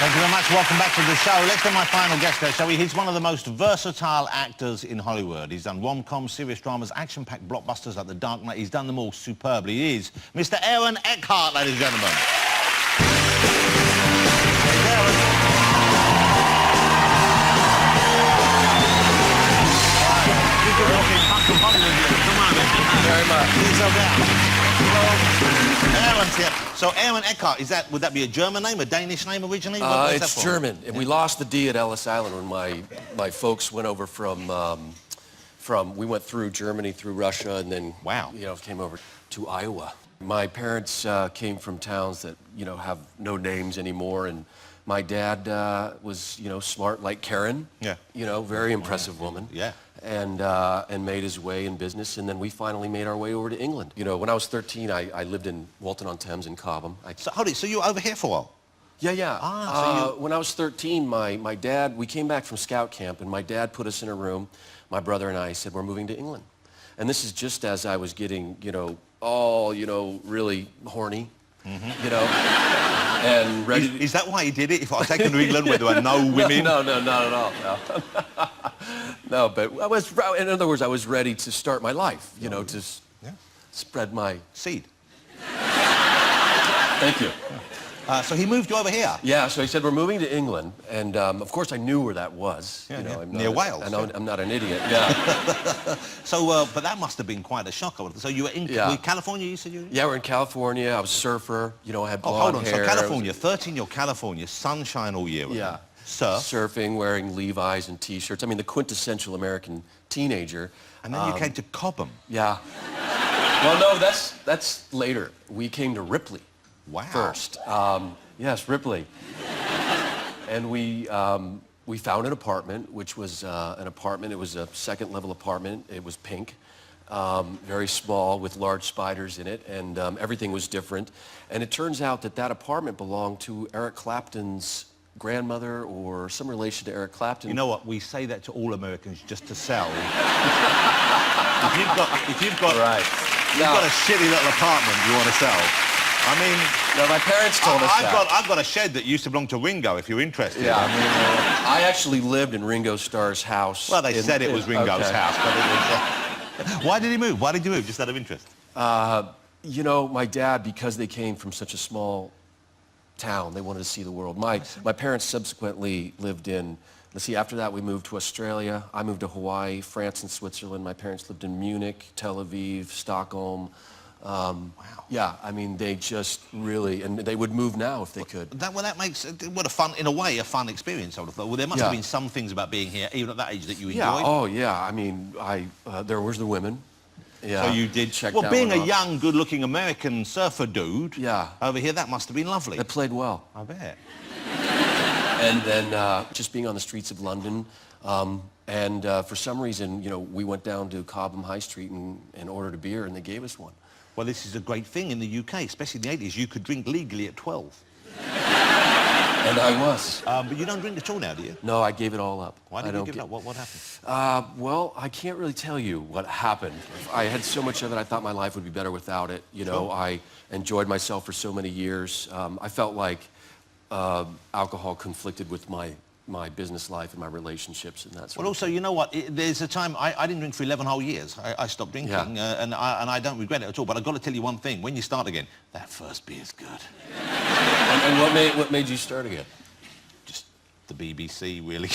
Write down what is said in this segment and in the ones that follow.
Thank you very much. Welcome back to the show. Let's get my final guest there, shall we? He's one of the most versatile actors in Hollywood. He's done rom-coms, serious dramas, action-packed blockbusters like The Dark Knight. He's done them all superbly. He is Mr. Eckhart, ladies and gentlemen. Very much. Please go down. Aaron's here. So Aaron Eckhart, would that be a German name, a Danish name originally? It's German, and we lost the D at Ellis Island when my folks went over we went through Germany, through Russia, and then came over to Iowa. My parents came from towns that have no names anymore, and my dad was smart like Karren. Yeah. Very impressive woman. Yeah. And made his way in business, and then we finally made our way over to England. When I was 13, I lived in Walton-on-Thames in Cobham. So you were over here for a while? Yeah. When I was 13, my dad, we came back from scout camp, and my dad put us in a room. My brother and I said, we're moving to England. And this is just as I was getting, really horny. And ready. Is that why he did it? If I was taken to England where there were no women? No, not at all. No. No, but in other words, I was ready to start my life, to spread my seed. Thank you. So he moved you over here? Yeah, so he said, we're moving to England, and of course I knew where that was. Near Wales. I'm not an idiot, yeah. But that must have been quite a shock. So you were in California, you said you were in? Yeah, we're in California. I was a surfer, I had blonde hair. So California, 13, you're California, sunshine all year. Yeah. Surf. Surfing, wearing Levi's and T-shirts. I mean, the quintessential American teenager. And then you came to Cobham. Yeah. Well, no, that's later. We came to Ripley. Wow. First. Yes, Ripley. And we found an apartment, which was it was a second-level apartment. It was pink, very small, with large spiders in it, and everything was different. And it turns out that apartment belonged to Eric Clapton's grandmother or some relation to Eric Clapton. You know what? We say that to all Americans just to sell. if you've got a shitty little apartment you want to sell, I mean... No, my parents told us that. I've got a shed that used to belong to Ringo, if you're interested. Yeah. I mean, I actually lived in Ringo Starr's house. Well, they said it was Ringo's house, but it was... Why did he move? Why did you move, just out of interest? My dad, because they came from such a small town, they wanted to see the world. My parents subsequently lived in... after that we moved to Australia. I moved to Hawaii, France, and Switzerland. My parents lived in Munich, Tel Aviv, Stockholm. Wow. Yeah, I mean, they just really, and they would move now if they could. That makes, in a way, a fun experience, I would have thought. Well, there must have been some things about being here, even at that age, that you enjoyed. Yeah, oh yeah, I mean, there was the women. Yeah. So you did check that. Well, being a young, good-looking American surfer dude, over here, that must have been lovely. It played well. I bet. And then just being on the streets of London, and for some reason, we went down to Cobham High Street and ordered a beer, and they gave us one. Well, this is a great thing in the UK, especially in the 80s. You could drink legally at 12. And I was. But you don't drink at all now, do you? No, I gave it all up. Why did you give it up? What happened? Well, I can't really tell you what happened. I had so much of it, I thought my life would be better without it. I enjoyed myself for so many years. I felt like alcohol conflicted with my business life and my relationships and that sort of Well, also, you know what? There's a time... I didn't drink for 11 whole years. I stopped drinking, and I don't regret it at all. But I've got to tell you one thing. When you start again, that first beer's good. And what made you start again? Just the BBC, really.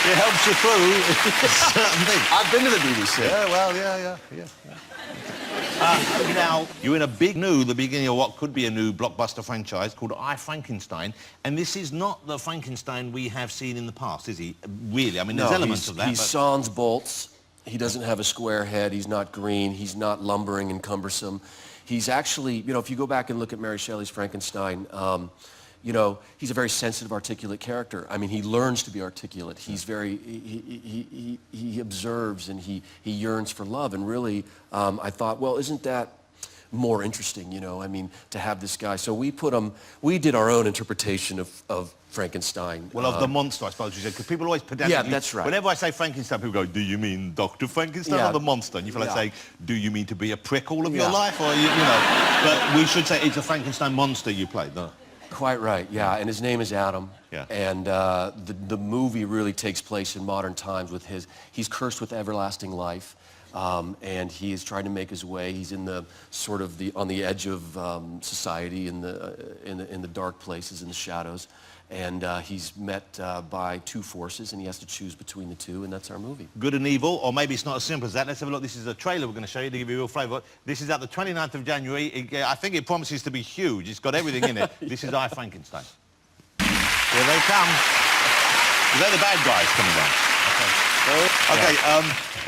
It helps you through certain things. I've been to the BBC. Yeah, well, yeah. Now, you're in the beginning of what could be a new blockbuster franchise called I, Frankenstein, and this is not the Frankenstein we have seen in the past, is he? Really? I mean, there's elements of that. He's sans bolts. He doesn't have a square head. He's not green. He's not lumbering and cumbersome. He's actually, if you go back and look at Mary Shelley's Frankenstein, he's a very sensitive, articulate character. I mean, he learns to be articulate. He's very, he observes and he yearns for love. And really, I thought, well, isn't that more interesting, you know. I mean, to have this guy. So we did our own interpretation of Frankenstein. Well, of the monster, I suppose you said, because people always pedantically... Yeah, that's right. Whenever I say Frankenstein, people go, do you mean Dr. Frankenstein or the monster? And you feel like saying, do you mean to be a prick all of your life? Or, you know, but we should say it's a Frankenstein monster you played, no? Quite right, yeah, and his name is Adam. Yeah. And the movie really takes place in modern times with he's cursed with everlasting life, and he is trying to make his way. He's in the sort of on the edge of society, in the dark places, in the shadows, and he's met by two forces, and he has to choose between the two, and that's our movie. Good and evil, or maybe it's not as simple as that. Let's have a look. This is a trailer we're going to show you to give you a real flavour. This is out the 29th of January. I think it promises to be huge. It's got everything in it. This is I, Frankenstein. Here they come. They're the bad guys coming down. Okay,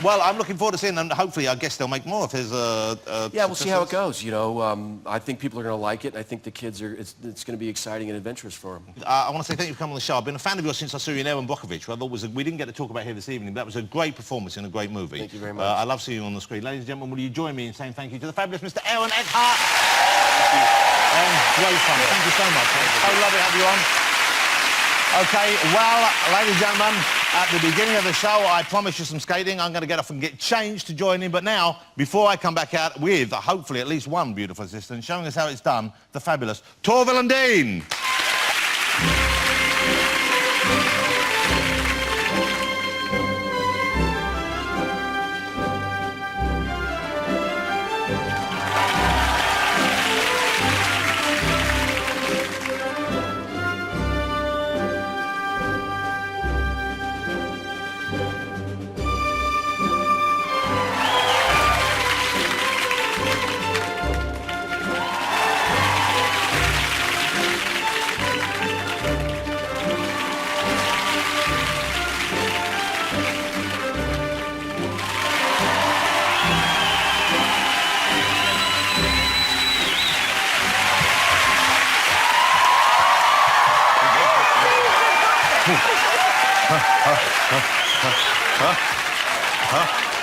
well, I'm looking forward to seeing them. Hopefully, I guess they'll make more if there's yeah, we'll see how it goes, you know. I think people are going to like it. I think the kids it's going to be exciting and adventurous for them. I want to say thank you for coming on the show. I've been a fan of yours since I saw you in Aaron Brockovich, who I thought we didn't get to talk about here this evening, but that was a great performance in a great movie. Thank you very much. I love seeing you on the screen. Ladies and gentlemen, will you join me in saying thank you to the fabulous Mr. Aaron Eckhart? Great fun. Thank you so much. So lovely to have you on. Okay, well, ladies and gentlemen, at the beginning of the show, I promised you some skating. I'm going to get off and get changed to join in. But now, before I come back out with, hopefully, at least one beautiful assistant showing us how it's done, the fabulous Torvill and Dean.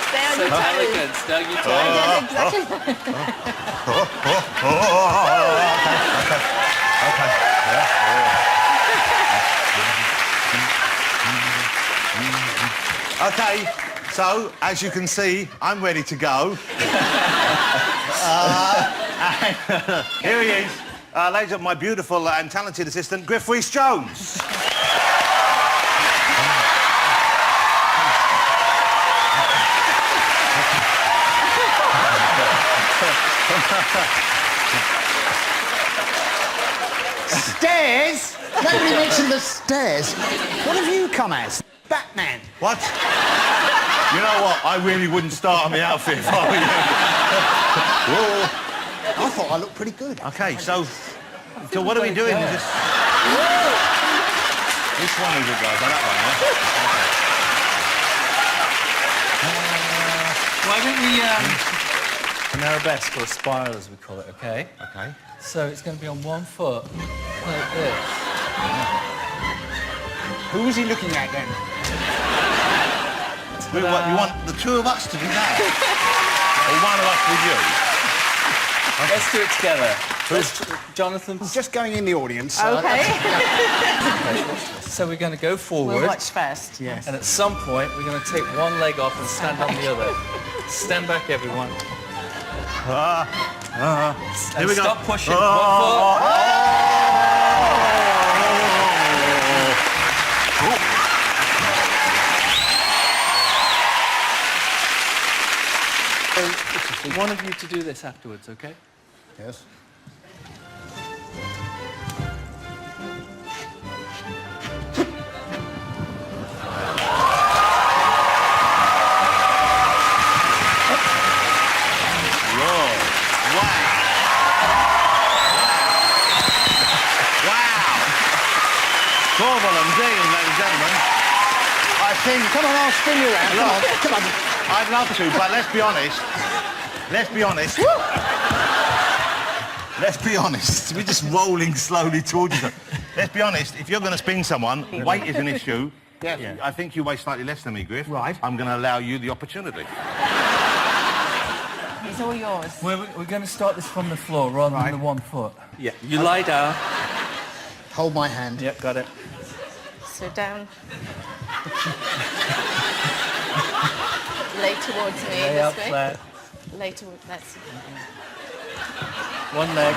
Stay on your toes. Stay on your toes. Yes, exactly. Okay, so, as you can see, I'm ready to go. Here he is. Ladies and gentlemen, my beautiful and talented assistant, Griff Rhys-Jones. Stairs? Nobody mentioned the stairs. What have you come as? Batman. What? You know what? I really wouldn't start on the outfit if I were you. I thought I looked pretty good. Okay, so what are we doing? Is this... Which one is it, guys? Oh, that one, yeah? Why don't we an arabesque or a spiral, as we call it, okay? Okay. So it's going to be on one foot, like this. Who was he looking at then? You want the two of us to do that? Or one of us with you? Let's do it together. Jonathan. Just going in the audience. Okay. So we're going to go forward. We'll watch first. Yes. And at some point, we're going to take one leg off and stand on the other. Stand back, everyone. Here we go. Stop pushing. 1 foot. One of you to do this afterwards, okay? Yes. Torvill and Dean, ladies and gentlemen. I think... Come on, I'll spin you around. Come on, come on. I'd love to, but let's be honest. Let's be honest. Let's be honest. We're just rolling slowly towards each other. Let's be honest. If you're going to spin someone, weight is an issue. Yeah. I think you weigh slightly less than me, Griff. Right. I'm going to allow you the opportunity. It's all yours. We're going to start this from the floor rather Right. than the 1 foot. Yeah. You lie down. Hold my hand. Yep, got it. So down. Lay towards me Lay out this way. flat. Lay towards. That's. One leg.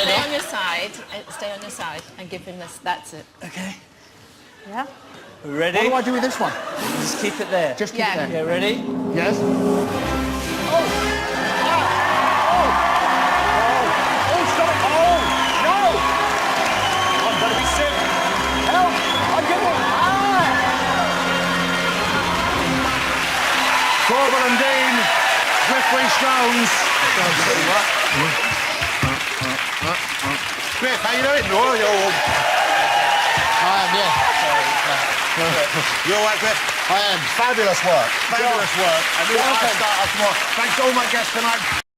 Stay on your side. Stay on your side and give him this. That's it. Okay. Yeah. Ready? What do I do with this one? Just keep it there. Just keep Yeah. it there. Yeah, ready? Yes? Torvill and Dean, Griff, Rhys Jones. Griff, how you doing? Oh, you're... I am, yeah. You all right, Griff? I am. Fabulous work. Fabulous work. And we'll start off tomorrow. Thanks to all my guests tonight.